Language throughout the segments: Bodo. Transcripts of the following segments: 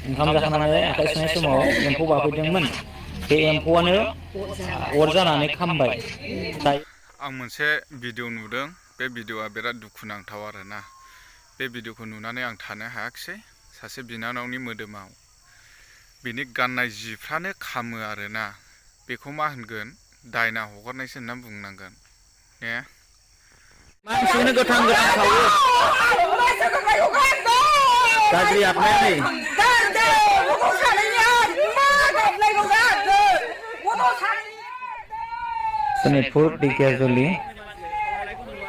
ओंखाम जाखांनानै आखाइ सुनाय समाव एम्फौ बाफैदोंमोन। बे एम्फौआनो अर जानानै खामबाय। आं मोनसे भिडिअ नुदों, बे भिडिअआ बिराद दुखुनांथाव आरोना। बे भिडिअखौ नुनानै आं थानो हायाखिसै। सासे बिनानावनि मोदोमाव बिनि गाननाय जिफ्रानो खामो आरोना। बेखौ मा होनगोन, दायना हगारनायसो होनना बुंनांगोन ने। मानसिखौनो गोथां गोथां सावो। गाज्रि आखुया नै। सनितपुर ढेकियाजुलि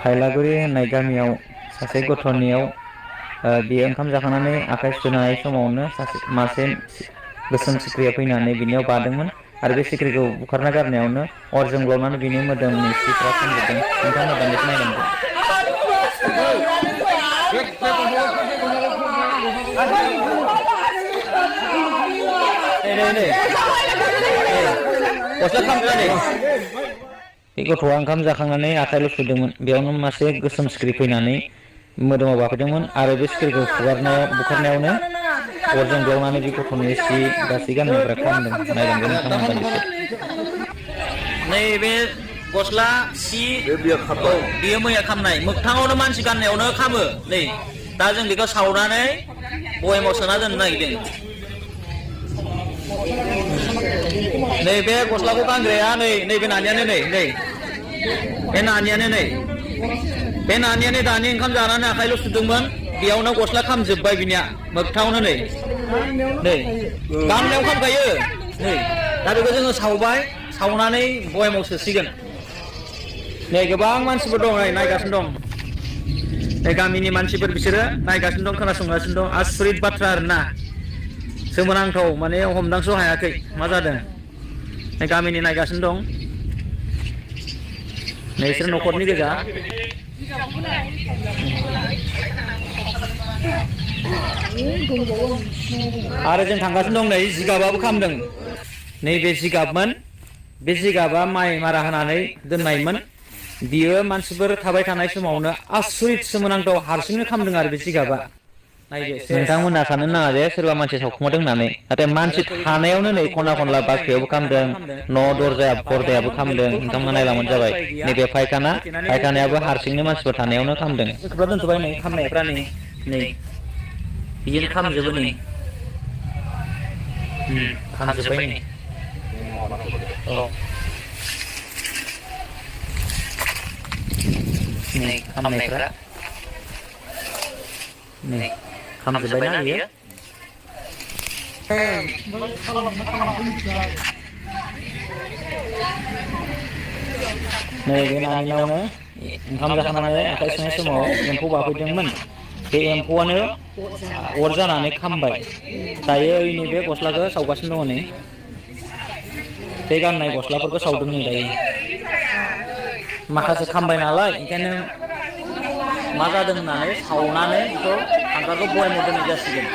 फायलागुरि होननाय गामियाव सासे गथ'नियाव बियो ओंखाम जाखांनानै आखाइ सुनाय समावनो मासे गोसोम सिख्रिया फैनानै बिनियाव बादोंमोन आरो बे सिख्रिखौ बुखारना गारनायावनो अर जोंब्लावनानै बिनि मोदोमनि सिफ्रा खामजोबदों। नोंथांमोना दान्दिसे नायलांदो। गस्ला खामनानै बे गथ'आ ओंखाम जाखांनानै आखाइल' सुदोंमोन, बेयावनो मासे गोसोम सिख्रि फैनानै मोदोमाव बाफैदोंमोन आरो बे सिख्रिखौ बुखारनायावनो अर जोंब्लावनानै बे गथ'नि सि गासै गाननायफ्रा खामदों। नायलांदो नोंथांमोना दान्दिसे। नैबे गस्ला सि बेयो मैया खामनाय, मोगथाङावनो मानसि गाननायावनो खामो। नै दा जों बेखौ सावनानै बयेमाव सोना दोननो नागिरदों। नै बे गस्लाखौ गानग्राया नैबे नानियानो बे नानियानो दानि ओंखाम जानानै आखाइल' सुदोंमोन, बेयावनो गस्ला खामजोब्बाय बिनिया मोगथाङावनो। नै गाननायाव खामखायो। नै दा बेखौ जोङो सावनानै बयेमाव सोसिगोन। नै गोबां मानसिफोर दं, नायगासिनो दं। नै गामिनि मानसिफोर, बिसोरो नायगासिनो दं, खोनासंगासिनो दं। आसरित बाथ्रा आरोना, सोमोनांथाव, माने हमदांस' हायाखै मा जादों। गामिनि नायगासिनो दं। नोंसोर न'खरनि गोजा। आरो जों थांगासिनो दं। नै जिगाबाबो खामदों। नैबे जिगाबमोन, बे जिगाबा माइ मारा होनानै दोननायमोन। बियो मानसिफोर थाबाय थानाय समावनो आसरित सोमोनांथाव हारसिंनो खामदों आरो बे जिगाबा। नोंथांमोना साननो नाङा जे सोरबा मानसि सावखुमादों होननानै, नाथाय मानसि थानायावनो नै खना खनला बाख्रियावबो खामदों, न' दरजा परदायाबो खामदों। नोंथांमोना नायलांबानो जाबाय। नैबे फायखानायाबो हारसिंनो मानसिफोर थानायावनो खामदों। दोनथ'बाय नै खामनायफ्रा नै बिदिनो खामजोबो नै। खामजोब्बाय नै। नै खामनायफ्रा नै खामजोब्बायना बियो। नै बे नानिनावनो ओंखाम जाखांनानै आखाइ सुनाय समाव एम्फौ बाफैदोंमोन। बे एम्फौआनो अर जानानै खामबाय। दायो नैबे गस्लाखौ सावगासिनो दङ। नै बे गाननाय गस्लाफोरखौ सावदों नै दायो। माखासे खामबाय नालाय, ओंखायनो मा जादों होननानै सावनानै बेखौ हांगारखौ बयेमाव दोननाय जासिगोन।